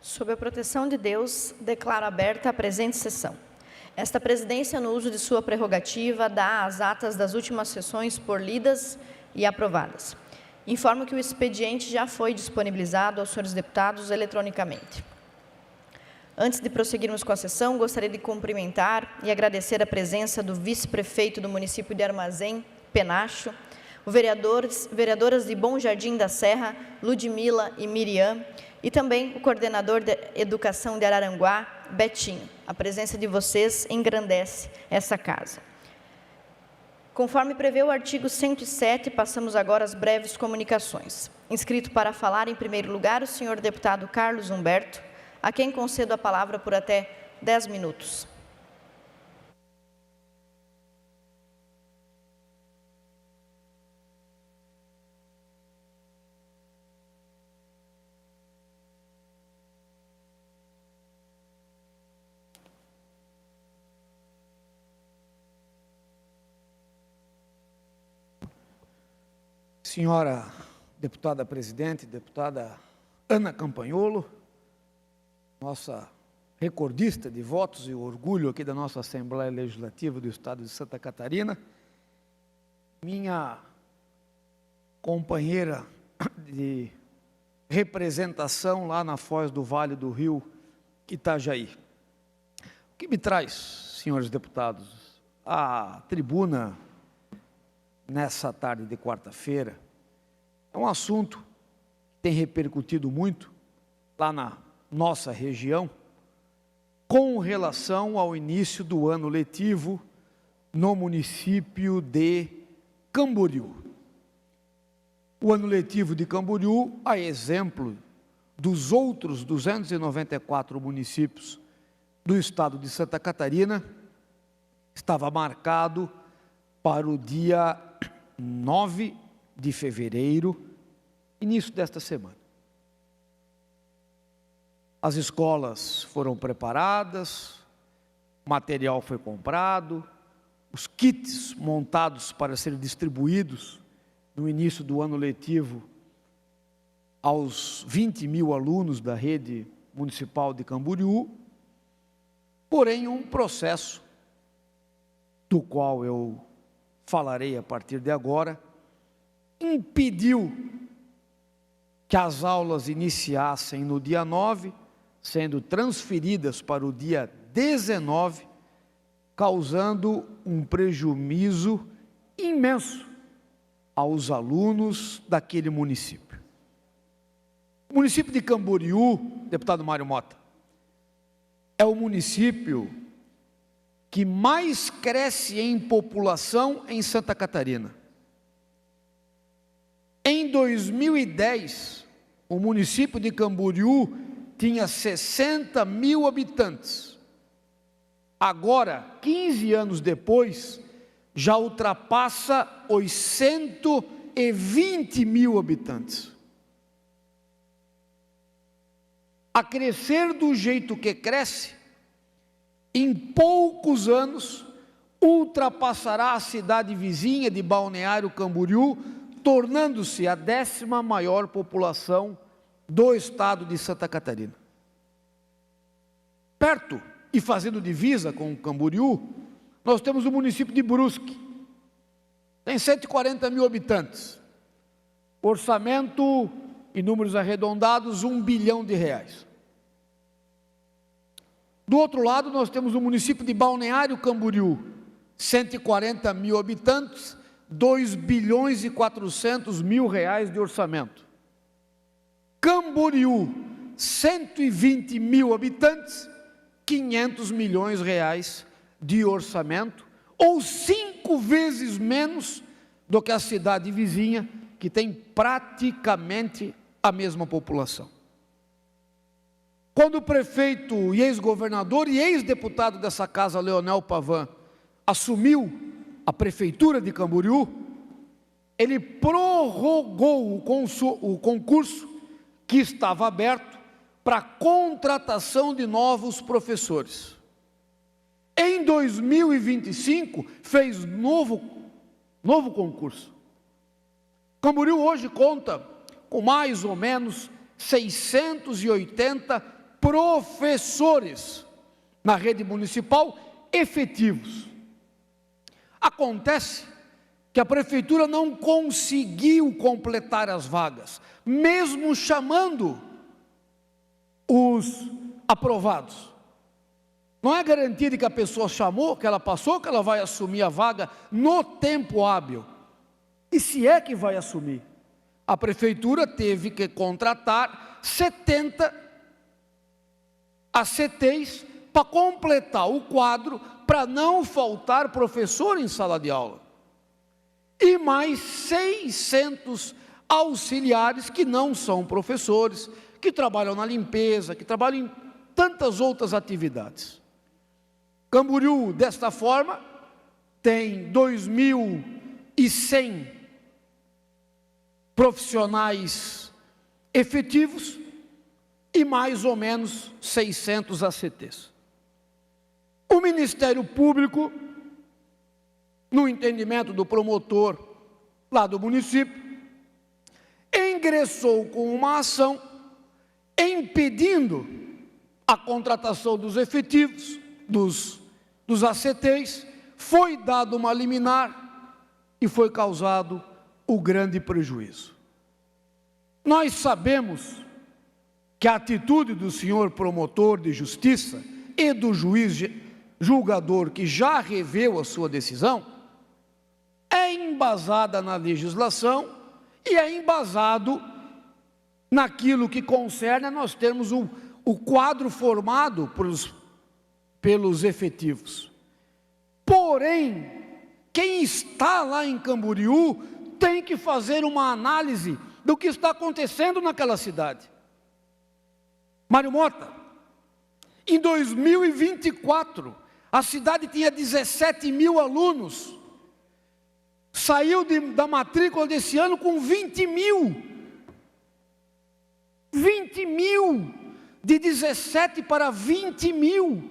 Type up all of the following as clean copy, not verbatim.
Sob a proteção de Deus, declaro aberta a presente sessão. Esta presidência, no uso de sua prerrogativa, dá as atas das últimas sessões por lidas e aprovadas. Informo que o expediente já foi disponibilizado aos senhores deputados eletronicamente. Antes de prosseguirmos com a sessão, gostaria de cumprimentar e agradecer a presença do vice-prefeito do município de Armazém, Penacho, vereadoras de Bom Jardim da Serra, Ludmila e Miriam, e também o coordenador de Educação de Araranguá, Betinho. A presença de vocês engrandece essa casa. Conforme prevê o artigo 107, passamos agora às breves comunicações. Inscrito para falar, em primeiro lugar, o senhor deputado Carlos Humberto, a quem concedo a palavra por até 10 minutos. Senhora deputada presidente, deputada Ana Campagnolo, nossa recordista de votos e orgulho aqui da nossa Assembleia Legislativa do Estado de Santa Catarina, minha companheira de representação lá na Foz do Vale do Rio Itajaí. O que me traz, senhores deputados, à tribuna nessa tarde de quarta-feira, é um assunto que tem repercutido muito lá na nossa região, com relação ao início do ano letivo no município de Camboriú. O ano letivo de Camboriú, a exemplo dos outros 294 municípios do estado de Santa Catarina, estava marcado para o dia 9 de fevereiro, início desta semana. As escolas foram preparadas, o material foi comprado, os kits montados para serem distribuídos no início do ano letivo aos 20 mil alunos da rede municipal de Camboriú, porém um processo do qual eu falarei a partir de agora, impediu que as aulas iniciassem no dia 9, sendo transferidas para o dia 19, causando um prejuízo imenso aos alunos daquele município. O município de Camboriú, deputado Mário Mota, é o município que mais cresce em população em Santa Catarina. Em 2010, o município de Camboriú tinha 60 mil habitantes. Agora, 15 anos depois, já ultrapassa os 120 mil habitantes. A crescer do jeito que cresce, em poucos anos, ultrapassará a cidade vizinha de Balneário Camboriú, tornando-se a 10ª maior população do estado de Santa Catarina. Perto e fazendo divisa com Camboriú, nós temos o município de Brusque. Tem 140 mil habitantes. Orçamento, em números arredondados, R$1 bilhão. Do outro lado, nós temos o município de Balneário Camboriú, 140 mil habitantes, R$2 bilhões e 400 mil de orçamento. Camboriú, 120 mil habitantes, R$500 milhões de orçamento, ou 5 vezes menos do que a cidade vizinha, que tem praticamente a mesma população. Quando o prefeito e ex-governador e ex-deputado dessa casa, Leonel Pavan, assumiu a prefeitura de Camboriú, ele prorrogou o concurso que estava aberto para a contratação de novos professores. Em 2025, fez novo concurso. Camboriú hoje conta com mais ou menos 680 professores na rede municipal efetivos. Acontece que a prefeitura não conseguiu completar as vagas, mesmo chamando os aprovados. Não é garantia de que a pessoa chamou, que ela passou, que ela vai assumir a vaga no tempo hábil. E se é que vai assumir? A prefeitura teve que contratar 70 ACTs para completar o quadro, para não faltar professor em sala de aula. E mais 600 auxiliares que não são professores, que trabalham na limpeza, que trabalham em tantas outras atividades. Camboriú, desta forma, tem 2.100 profissionais efetivos e mais ou menos 600 ACTs. O Ministério Público, no entendimento do promotor lá do município, ingressou com uma ação impedindo a contratação dos efetivos, dos ACTs, foi dado uma liminar e foi causado o grande prejuízo. Nós sabemos que a atitude do senhor promotor de justiça e do juiz julgador que já reveu a sua decisão é embasada na legislação e é embasado naquilo que concerne a nós termos o quadro formado pelos efetivos. Porém, quem está lá em Camboriú tem que fazer uma análise do que está acontecendo naquela cidade. Mário Mota, em 2024, a cidade tinha 17 mil alunos, saiu da matrícula desse ano com 20 mil. 20 mil, de 17 para 20 mil.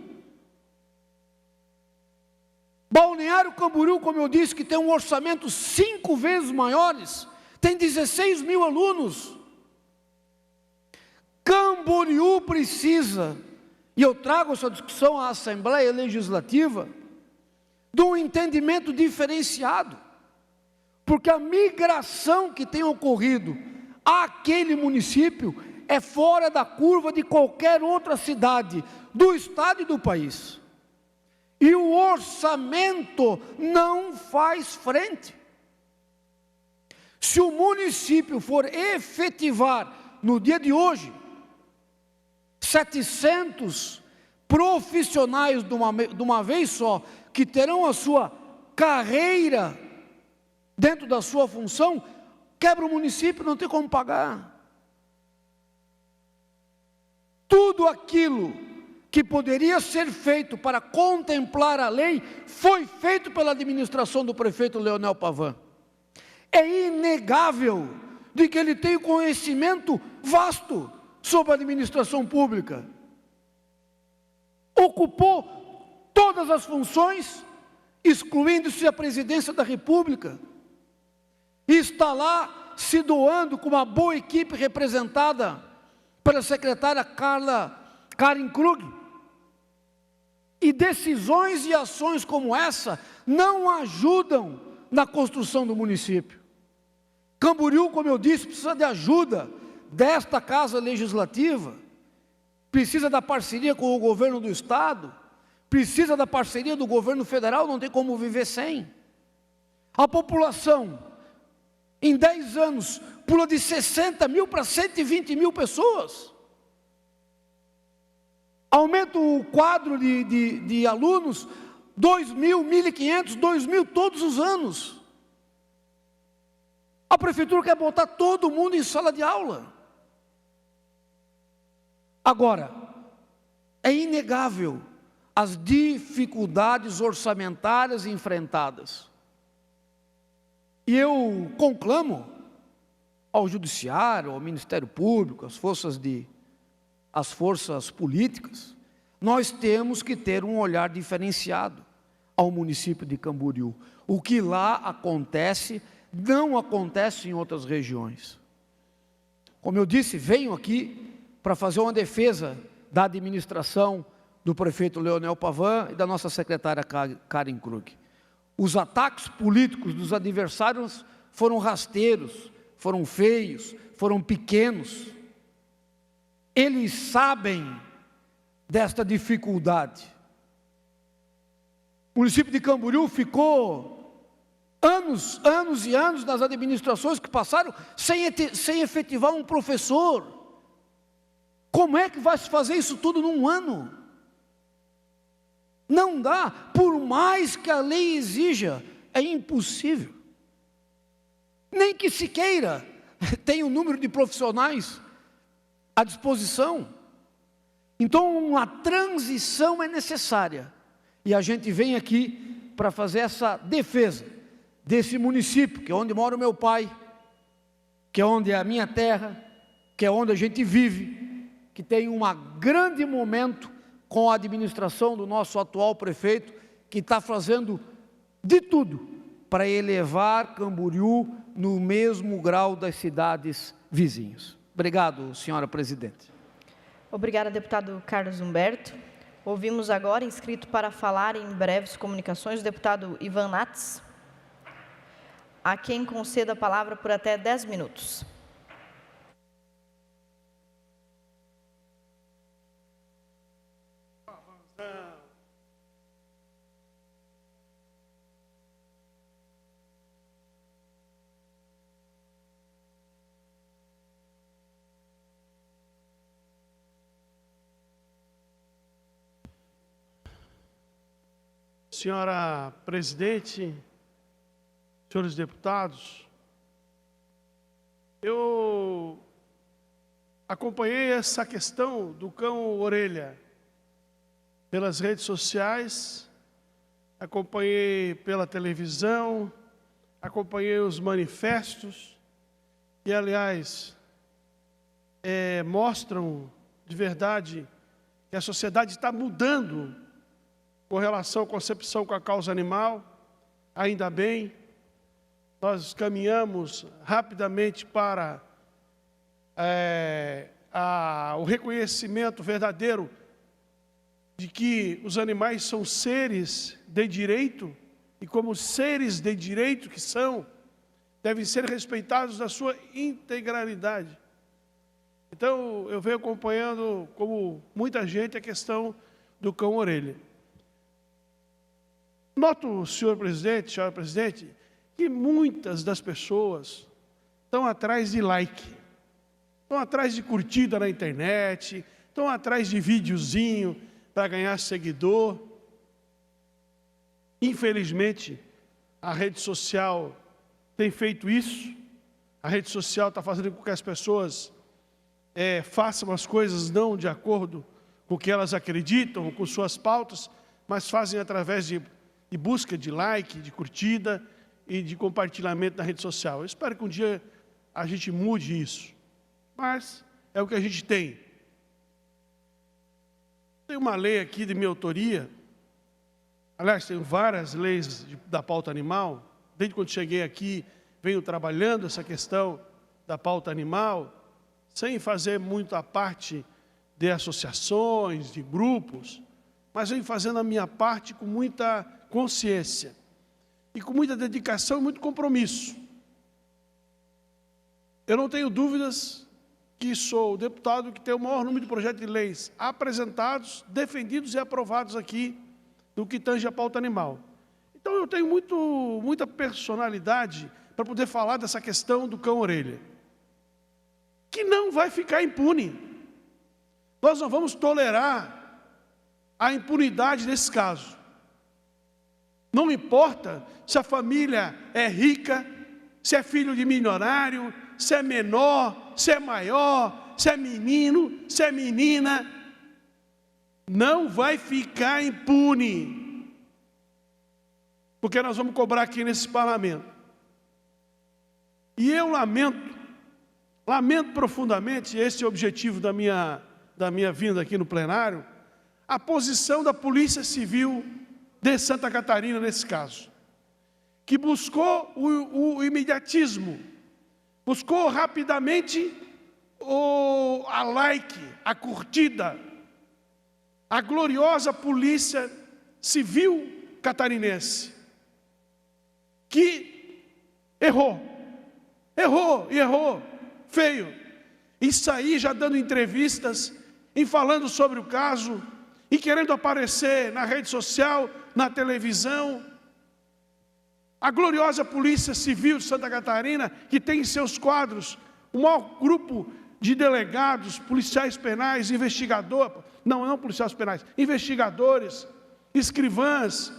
Balneário Camboriú, como eu disse, que tem um orçamento 5 vezes maiores, tem 16 mil alunos. Camboriú precisa, e eu trago essa discussão à Assembleia Legislativa, de um entendimento diferenciado, porque a migração que tem ocorrido àquele município é fora da curva de qualquer outra cidade do estado e do país. E o orçamento não faz frente. Se o município for efetivar, no dia de hoje, 700 profissionais de uma vez só, que terão a sua carreira dentro da sua função, quebra o município, não tem como pagar. Tudo aquilo que poderia ser feito para contemplar a lei, foi feito pela administração do prefeito Leonel Pavan. É inegável de que ele tem conhecimento vasto sobre a administração pública. Ocupou todas as funções, excluindo-se a presidência da República. E está lá se doando com uma boa equipe representada pela secretária Karen Krug. E decisões e ações como essa não ajudam na construção do município. Camboriú, como eu disse, precisa de ajuda desta Casa Legislativa, precisa da parceria com o governo do Estado, precisa da parceria do governo federal, não tem como viver sem. A população, em 10 anos, pula de 60 mil para 120 mil pessoas. Aumenta o quadro de alunos, 2.000, 1.500, 2.000 todos os anos. A prefeitura quer botar todo mundo em sala de aula. Agora, é inegável as dificuldades orçamentárias enfrentadas. E eu conclamo ao Judiciário, ao Ministério Público, às forças políticas, nós temos que ter um olhar diferenciado ao município de Camboriú. O que lá acontece, não acontece em outras regiões. Como eu disse, venho aqui para fazer uma defesa da administração do prefeito Leonel Pavan e da nossa secretária Karen Krug. Os ataques políticos dos adversários foram rasteiros, foram feios, foram pequenos. Eles sabem desta dificuldade. O município de Camboriú ficou anos e anos nas administrações que passaram sem efetivar um professor. Como é que vai se fazer isso tudo num ano? Não dá, por mais que a lei exija, é impossível. Nem que se queira, tem um número de profissionais à disposição. Então, uma transição é necessária. E a gente vem aqui para fazer essa defesa desse município, que é onde mora o meu pai, que é onde é a minha terra, que é onde a gente vive, que tem um grande momento com a administração do nosso atual prefeito, que está fazendo de tudo para elevar Camboriú no mesmo grau das cidades vizinhas. Obrigado, senhora presidente. Obrigada, deputado Carlos Humberto. Ouvimos agora, inscrito para falar em breves comunicações, o deputado Ivan Nats, a quem conceda a palavra por até 10 minutos. Senhora presidente, senhores deputados, eu acompanhei essa questão do cão-orelha pelas redes sociais, acompanhei pela televisão, acompanhei os manifestos, que, aliás, mostram de verdade que a sociedade está mudando com relação à concepção com a causa animal. Ainda bem, nós caminhamos rapidamente para o reconhecimento verdadeiro de que os animais são seres de direito, e como seres de direito que são, devem ser respeitados na sua integralidade. Então, eu venho acompanhando, como muita gente, a questão do cão-orelha. Noto, senhora presidente, que muitas das pessoas estão atrás de like, estão atrás de curtida na internet, estão atrás de videozinho para ganhar seguidor. Infelizmente, a rede social tem feito isso. A rede social está fazendo com que as pessoas façam as coisas não de acordo com o que elas acreditam, com suas pautas, mas fazem através de busca de like, de curtida e de compartilhamento na rede social. Eu espero que um dia a gente mude isso, mas é o que a gente tem. Tem uma lei aqui de minha autoria, aliás, tem várias leis da pauta animal. Desde quando cheguei aqui, venho trabalhando essa questão da pauta animal, sem fazer muito a parte de associações, de grupos, mas venho fazendo a minha parte com muita consciência e com muita dedicação e muito compromisso. Eu não tenho dúvidas que sou o deputado que tem o maior número de projetos de leis apresentados, defendidos e aprovados aqui no que tange a pauta animal. Então eu tenho muita personalidade para poder falar dessa questão do cão-orelha, que não vai ficar impune. Nós não vamos tolerar a impunidade nesse caso. Não importa se a família é rica, se é filho de milionário, se é menor, se é maior, se é menino, se é menina, não vai ficar impune, porque nós vamos cobrar aqui nesse parlamento. E eu lamento profundamente, esse é o objetivo da minha vinda aqui no plenário, a posição da Polícia Civil de Santa Catarina nesse caso, que buscou o imediatismo, buscou rapidamente a like, a curtida, a gloriosa Polícia Civil catarinense, que errou, feio, em sair já dando entrevistas, em falando sobre o caso, e querendo aparecer na rede social, na televisão. A gloriosa Polícia Civil de Santa Catarina, que tem em seus quadros o maior grupo de delegados, policiais penais, investigadores, não policiais penais, investigadores, escrivãs,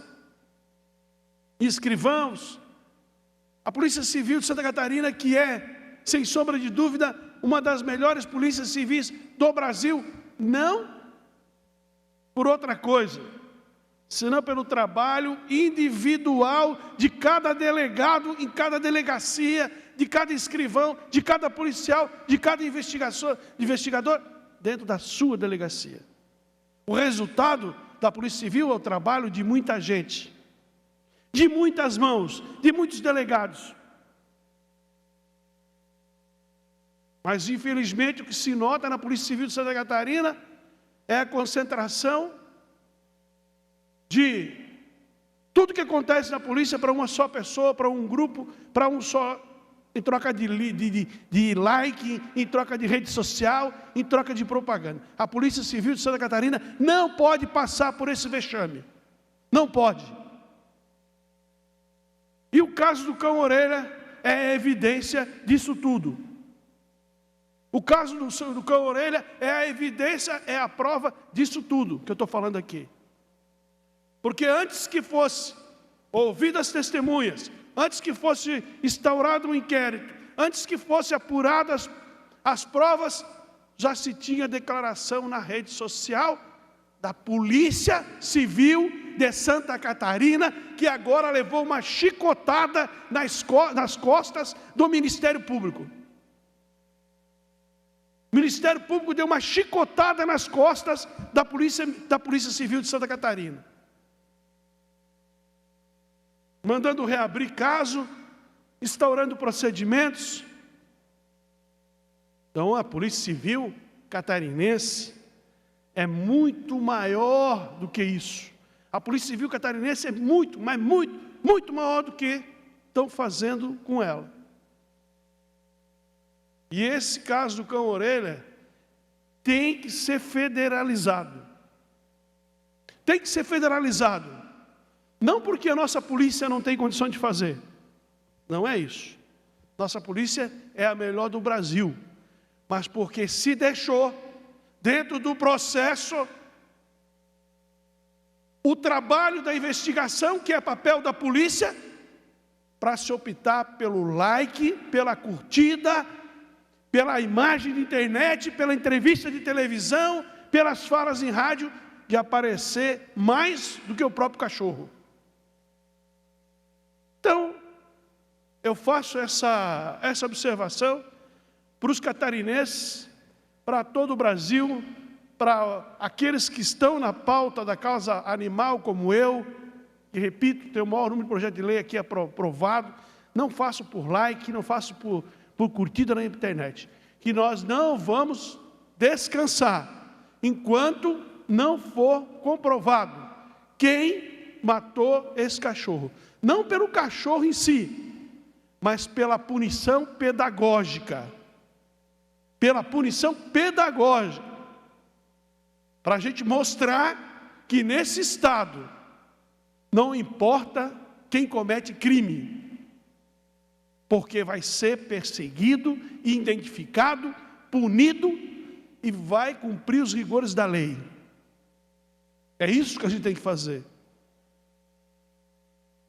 escrivãos. A Polícia Civil de Santa Catarina, que é, sem sombra de dúvida, uma das melhores polícias civis do Brasil, não por outra coisa, senão pelo trabalho individual de cada delegado em cada delegacia, de cada escrivão, de cada policial, de cada investigador dentro da sua delegacia. O resultado da Polícia Civil é o trabalho de muita gente, de muitas mãos, de muitos delegados. Mas, infelizmente, o que se nota na Polícia Civil de Santa Catarina é a concentração de tudo que acontece na polícia para uma só pessoa, para um grupo, para um só, em troca de like, em troca de rede social, em troca de propaganda. A Polícia Civil de Santa Catarina não pode passar por esse vexame. Não pode. E o caso do cão-orelha é a evidência disso tudo. O caso do cão-orelha é a evidência, é a prova disso tudo que eu estou falando aqui. Porque antes que fosse ouvidas as testemunhas, antes que fosse instaurado um inquérito, antes que fosse apuradas as provas, já se tinha declaração na rede social da Polícia Civil de Santa Catarina, que agora levou uma chicotada nas costas do Ministério Público. O Ministério Público deu uma chicotada nas costas da Polícia Civil de Santa Catarina, mandando reabrir caso, instaurando procedimentos. Então, a Polícia Civil catarinense é muito maior do que isso. A Polícia Civil catarinense é muito, mas muito maior do que estão fazendo com ela. E esse caso do cão-orelha tem que ser federalizado. Tem que ser federalizado. Não porque a nossa polícia não tem condição de fazer. Não é isso. Nossa polícia é a melhor do Brasil. Mas porque se deixou, dentro do processo, o trabalho da investigação, que é papel da polícia, para se optar pelo like, pela curtida, pela imagem de internet, pela entrevista de televisão, pelas falas em rádio, de aparecer mais do que o próprio cachorro. Então, eu faço essa observação para os catarinenses, para todo o Brasil, para aqueles que estão na pauta da causa animal, como eu, que, repito, tem o maior número de projetos de lei aqui aprovado. Não faço por like, não faço por curtida na internet, que nós não vamos descansar enquanto não for comprovado quem matou esse cachorro. Não pelo cachorro em si, mas pela punição pedagógica. Pela punição pedagógica. Para a gente mostrar que nesse estado não importa quem comete crime, porque vai ser perseguido, identificado, punido e vai cumprir os rigores da lei. É isso que a gente tem que fazer.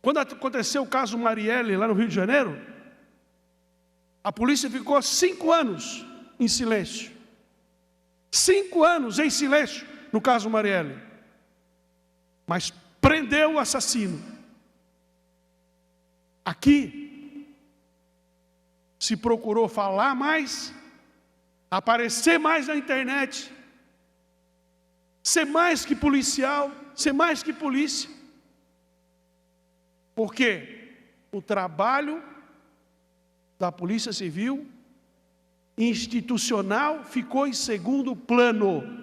Quando aconteceu o caso Marielle, lá no Rio de Janeiro, a polícia ficou 5 anos em silêncio. 5 anos em silêncio no caso Marielle. Mas prendeu o assassino. Aqui, se procurou falar mais, aparecer mais na internet, ser mais que policial, ser mais que polícia. Porque o trabalho da Polícia Civil institucional ficou em segundo plano.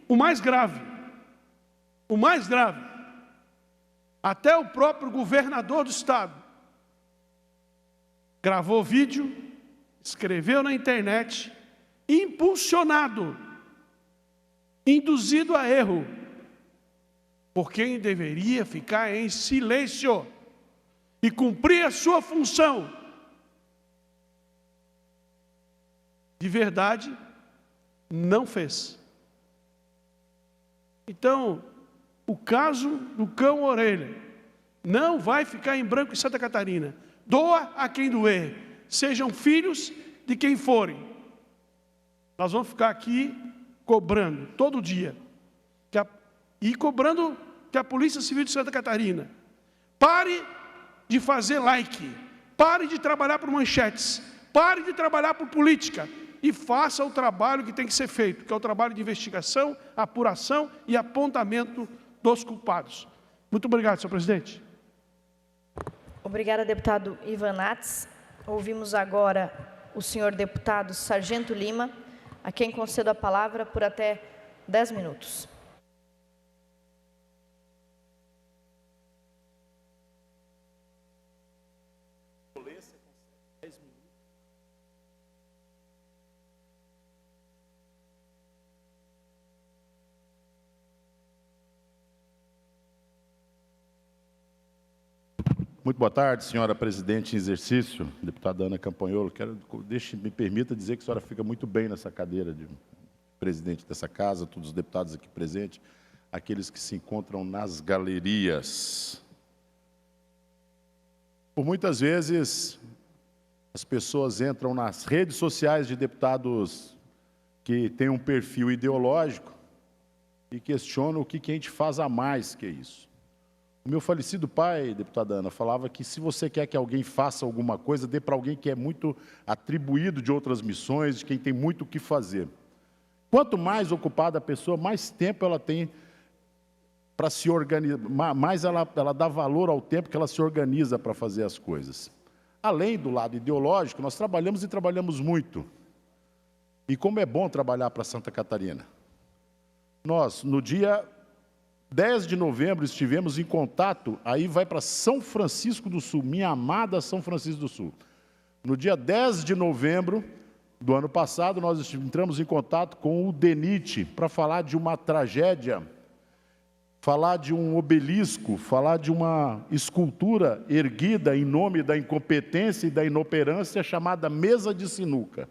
o mais grave, até o próprio governador do estado gravou vídeo, escreveu na internet, impulsionado, induzido a erro, por quem deveria ficar em silêncio e cumprir a sua função. De verdade, não fez. Então, o caso do cão orelha não vai ficar em branco em Santa Catarina. Doa a quem doer, sejam filhos de quem forem. Nós vamos ficar aqui cobrando todo dia e cobrando que a Polícia Civil de Santa Catarina pare de fazer like, pare de trabalhar por manchetes, pare de trabalhar por política e faça o trabalho que tem que ser feito, que é o trabalho de investigação, apuração e apontamento dos culpados. Muito obrigado, senhor presidente. Obrigada, deputado Ivan Nats. Ouvimos agora o senhor deputado Sargento Lima, a quem concedo a palavra por até 10 minutos. Muito boa tarde, senhora presidente em exercício, deputada Ana Campanholo. Me permita dizer que a senhora fica muito bem nessa cadeira de presidente dessa casa, todos os deputados aqui presentes, aqueles que se encontram nas galerias. Por muitas vezes, as pessoas entram nas redes sociais de deputados que têm um perfil ideológico e questionam o que a gente faz a mais que isso. O meu falecido pai, deputada Ana, falava que se você quer que alguém faça alguma coisa, dê para alguém que é muito atribuído de outras missões, de quem tem muito o que fazer. Quanto mais ocupada a pessoa, mais tempo ela tem para se organizar, mais ela dá valor ao tempo que ela se organiza para fazer as coisas. Além do lado ideológico, nós trabalhamos e trabalhamos muito. E como é bom trabalhar para Santa Catarina. Nós, no dia 10 de novembro, estivemos em contato, aí vai para São Francisco do Sul, minha amada São Francisco do Sul. No dia 10 de novembro do ano passado, nós entramos em contato com o DENIT para falar de uma tragédia, falar de um obelisco, falar de uma escultura erguida em nome da incompetência e da inoperância chamada mesa de sinuca.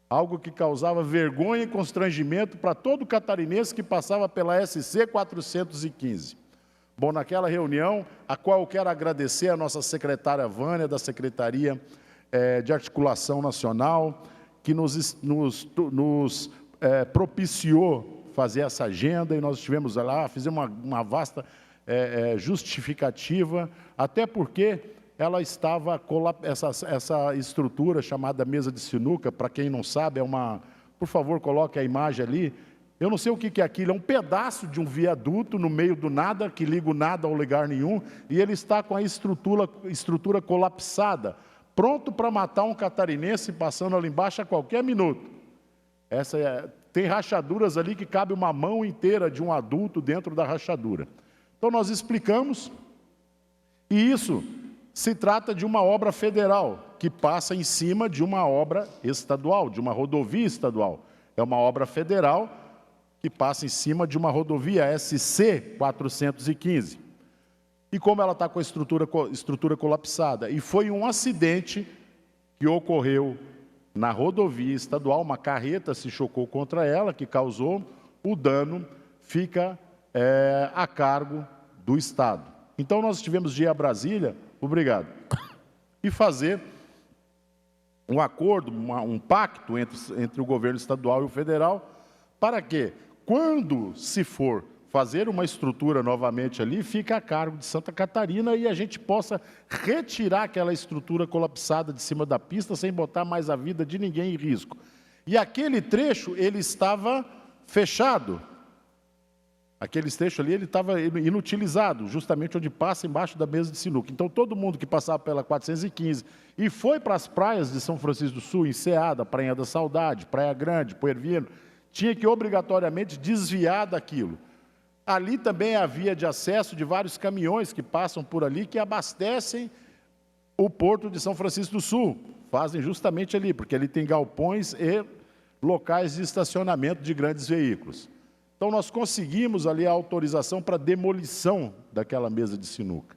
Algo que causava vergonha e constrangimento para todo catarinense que passava pela SC 415. Bom, naquela reunião, a qual eu quero agradecer a nossa secretária Vânia, da Secretaria de Articulação Nacional, que nos propiciou fazer essa agenda, e nós estivemos lá, fizemos uma vasta justificativa, até porque ela estava, essa estrutura chamada mesa de sinuca, para quem não sabe, por favor, coloque a imagem ali, eu não sei o que é aquilo, é um pedaço de um viaduto no meio do nada, que liga o nada ao lugar nenhum, e ele está com a estrutura colapsada, pronto para matar um catarinense passando ali embaixo a qualquer minuto. Tem rachaduras ali que cabe uma mão inteira de um adulto dentro da rachadura. Então nós explicamos, e isso se trata de uma obra federal, que passa em cima de uma obra estadual, de uma rodovia estadual. É uma obra federal que passa em cima de uma rodovia SC 415. E como ela está com a estrutura colapsada? E foi um acidente que ocorreu na rodovia estadual, uma carreta se chocou contra ela, que causou o dano, fica a cargo do Estado. Então nós tivemos de ir a Brasília, obrigado, e fazer um acordo, um pacto entre o governo estadual e o federal, para que, quando se for fazer uma estrutura novamente ali, fique a cargo de Santa Catarina e a gente possa retirar aquela estrutura colapsada de cima da pista sem botar mais a vida de ninguém em risco. E aquele trecho, ele estava fechado. Aquele trecho ali, ele estava inutilizado, justamente onde passa embaixo da mesa de sinuca. Então, todo mundo que passava pela 415 e foi para as praias de São Francisco do Sul, Enseada, Praia da Saudade, Praia Grande, Poervino, tinha que obrigatoriamente desviar daquilo. Ali também é a via de acesso de vários caminhões que passam por ali, que abastecem o Porto de São Francisco do Sul. Fazem justamente ali, porque ali tem galpões e locais de estacionamento de grandes veículos. Então, nós conseguimos ali a autorização para demolição daquela mesa de sinuca.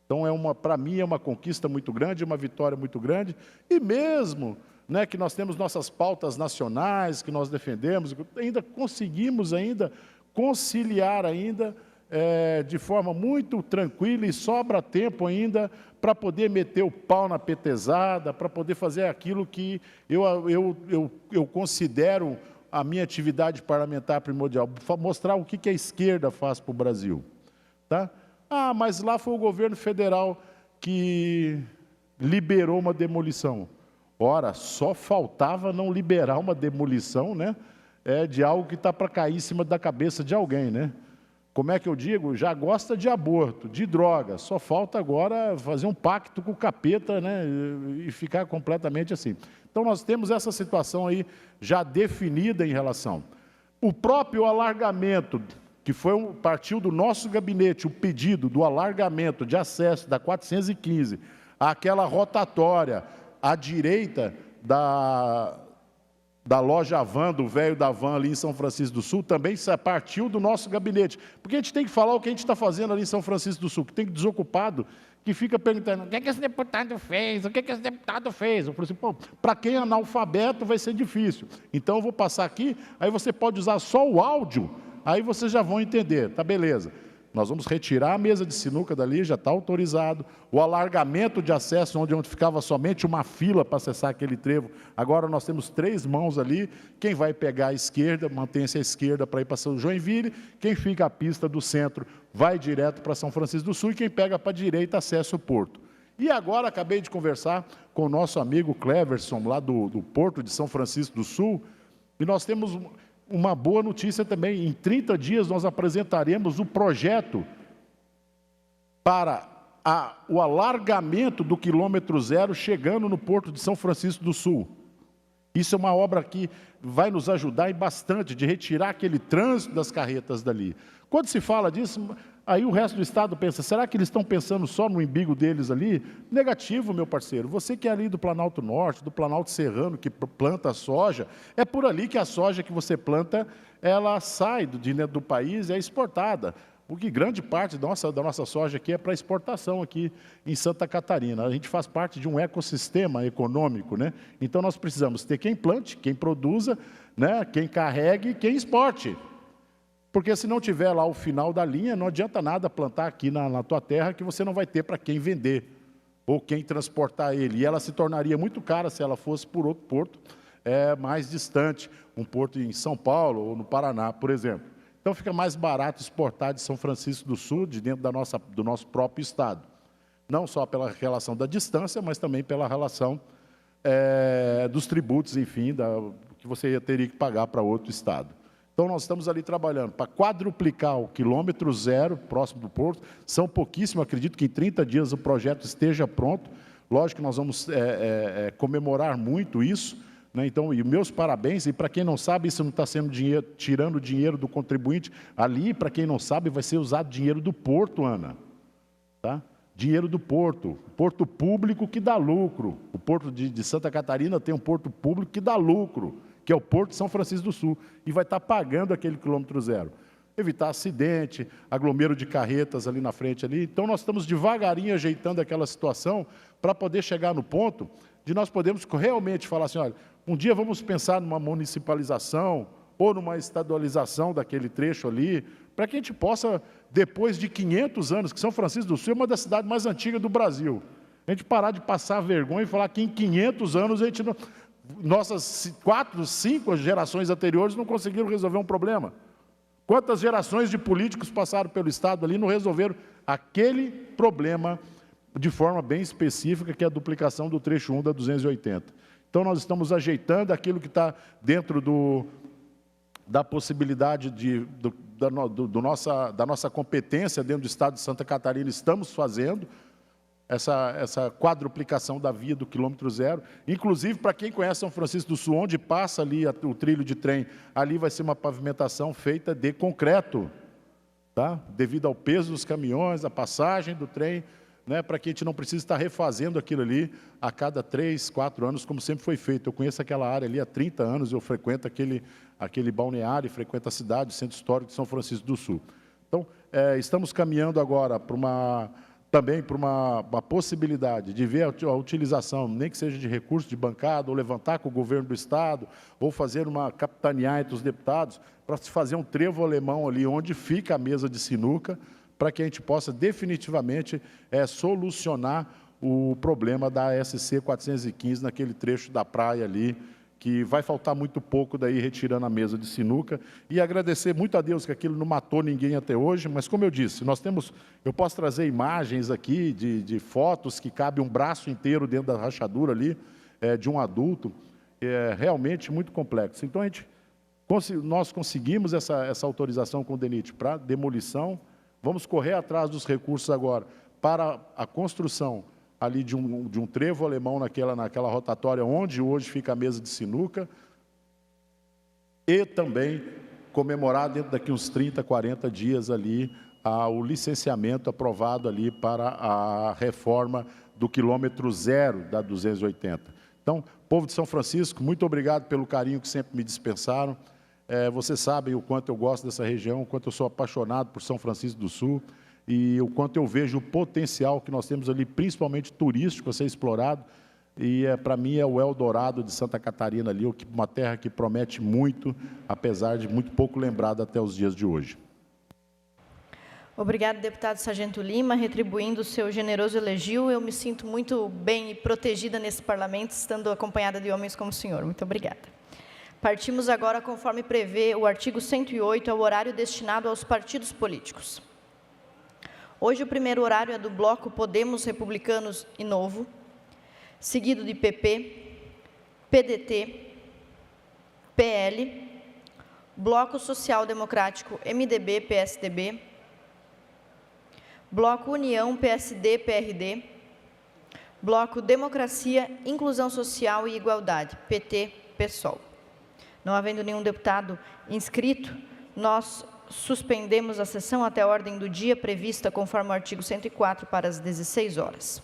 Então, para mim, é uma conquista muito grande, uma vitória muito grande. E mesmo, né, que nós temos nossas pautas nacionais, que nós defendemos, ainda conseguimos conciliar de forma muito tranquila, e sobra tempo ainda para poder meter o pau na petezada, para poder fazer aquilo que eu considero a minha atividade parlamentar primordial, mostrar o que a esquerda faz para o Brasil. Tá? Ah, mas lá foi o governo federal que liberou uma demolição. Ora, só faltava não liberar uma demolição, né, de algo que está para cair em cima da cabeça de alguém, né? Como é que eu digo? Já gosta de aborto, de droga, só falta agora fazer um pacto com o capeta, né, e ficar completamente assim. Então, nós temos essa situação aí já definida em relação. O próprio alargamento, que partiu do nosso gabinete, o pedido do alargamento de acesso da 415 àquela rotatória à direita da loja Van, do velho da Van ali em São Francisco do Sul, também partiu do nosso gabinete. Porque a gente tem que falar o que a gente está fazendo ali em São Francisco do Sul, que tem desocupado, que fica perguntando, o que esse deputado fez? O que esse deputado fez? Eu falei assim, para quem é analfabeto vai ser difícil. Então eu vou passar aqui, aí você pode usar só o áudio, aí vocês já vão entender, tá beleza. Nós vamos retirar a mesa de sinuca dali, já está autorizado. O alargamento de acesso, onde ficava somente uma fila para acessar aquele trevo. Agora nós temos 3 mãos ali. Quem vai pegar a esquerda, mantém-se à esquerda para ir para São Joinville. Quem fica à pista do centro vai direto para São Francisco do Sul. E quem pega para a direita acessa o porto. E agora acabei de conversar com o nosso amigo Cleverson, lá do Porto de São Francisco do Sul. E nós temos uma boa notícia também. Em 30 dias nós apresentaremos o projeto para o alargamento do quilômetro 0 chegando no Porto de São Francisco do Sul. Isso é uma obra que vai nos ajudar bastante de retirar aquele trânsito das carretas dali. Quando se fala disso, aí o resto do Estado pensa, será que eles estão pensando só no umbigo deles ali? Negativo, meu parceiro. Você que é ali do Planalto Norte, do Planalto Serrano, que planta soja, é por ali que a soja que você planta, ela sai do país e é exportada. Porque grande parte da nossa soja aqui é para exportação aqui em Santa Catarina. A gente faz parte de um ecossistema econômico, né? Então nós precisamos ter quem plante, quem produza, né? Quem carregue, quem exporte. Porque se não tiver lá o final da linha, não adianta nada plantar aqui na tua terra que você não vai ter para quem vender ou quem transportar ele. E ela se tornaria muito cara se ela fosse por outro porto mais distante, um porto em São Paulo ou no Paraná, por exemplo. Então fica mais barato exportar de São Francisco do Sul, de dentro do nosso próprio estado. Não só pela relação da distância, mas também pela relação dos tributos, enfim, que você teria que pagar para outro estado. Então, nós estamos ali trabalhando para quadruplicar o quilômetro 0, próximo do porto. São pouquíssimos, acredito que em 30 dias o projeto esteja pronto. Lógico que nós vamos comemorar muito isso, né? Então, e meus parabéns. E para quem não sabe, isso não está sendo tirando dinheiro do contribuinte. Ali, para quem não sabe, vai ser usado dinheiro do porto, Ana. Tá? Dinheiro do porto. Porto público que dá lucro. O porto de Santa Catarina tem um porto público que dá lucro, que é o Porto de São Francisco do Sul, e vai estar pagando aquele quilômetro 0. Evitar acidente, aglomero de carretas ali na frente. Então, nós estamos devagarinho ajeitando aquela situação para poder chegar no ponto de nós podermos realmente falar assim, olha, um dia vamos pensar numa municipalização ou numa estadualização daquele trecho ali, para que a gente possa, depois de 500 anos, que São Francisco do Sul é uma das cidades mais antigas do Brasil, a gente parar de passar vergonha e falar que em 500 anos a gente não... Nossas 4, 5 gerações anteriores não conseguiram resolver um problema. Quantas gerações de políticos passaram pelo Estado ali e não resolveram aquele problema de forma bem específica, que é a duplicação do trecho 1 da 280. Então, nós estamos ajeitando aquilo que está dentro da possibilidade da nossa competência dentro do Estado de Santa Catarina, estamos fazendo. essa quadruplicação da via do quilômetro zero. Inclusive, para quem conhece São Francisco do Sul, onde passa ali o trilho de trem, ali vai ser uma pavimentação feita de concreto, tá? Devido ao peso dos caminhões, a passagem do trem, né? Para que a gente não precise estar refazendo aquilo ali a cada 3, 4 anos, como sempre foi feito. Eu conheço aquela área ali há 30 anos, eu frequento aquele balneário, frequento a cidade, o Centro Histórico de São Francisco do Sul. Então, estamos caminhando agora também para uma possibilidade de ver a utilização, nem que seja de recursos de bancada, ou levantar com o governo do Estado, ou fazer uma capitanear entre os deputados, para se fazer um trevo alemão ali, onde fica a mesa de sinuca, para que a gente possa definitivamente solucionar o problema da SC 415 naquele trecho da praia ali, que vai faltar muito pouco daí retirando a mesa de sinuca, e agradecer muito a Deus que aquilo não matou ninguém até hoje, mas como eu disse, eu posso trazer imagens aqui de fotos que cabe um braço inteiro dentro da rachadura ali, de um adulto, é realmente muito complexo. Então, nós conseguimos essa autorização com o DENIT para demolição, vamos correr atrás dos recursos agora para a construção ali de um trevo alemão naquela rotatória onde hoje fica a mesa de sinuca, e também comemorar dentro daqui uns 30, 40 dias ali o licenciamento aprovado ali para a reforma do quilômetro zero da 280. Então, povo de São Francisco, muito obrigado pelo carinho que sempre me dispensaram. Vocês sabem o quanto eu gosto dessa região, o quanto eu sou apaixonado por São Francisco do Sul, e o quanto eu vejo o potencial que nós temos ali, principalmente turístico, a ser explorado, e para mim é o Eldorado de Santa Catarina ali, uma terra que promete muito, apesar de muito pouco lembrada até os dias de hoje. Obrigado, deputado Sargento Lima. Retribuindo o seu generoso elogio, eu me sinto muito bem e protegida nesse parlamento, estando acompanhada de homens como o senhor. Muito obrigada. Partimos agora, conforme prevê o artigo 108, ao horário destinado aos partidos políticos. Hoje o primeiro horário é do bloco Podemos, Republicanos e Novo, seguido de PP, PDT, PL, Bloco Social Democrático, MDB, PSDB, Bloco União, PSD, PRD, Bloco Democracia, Inclusão Social e Igualdade, PT, PSOL. Não havendo nenhum deputado inscrito, nós suspendemos a sessão até a ordem do dia prevista conforme o artigo 104 para as 16 horas.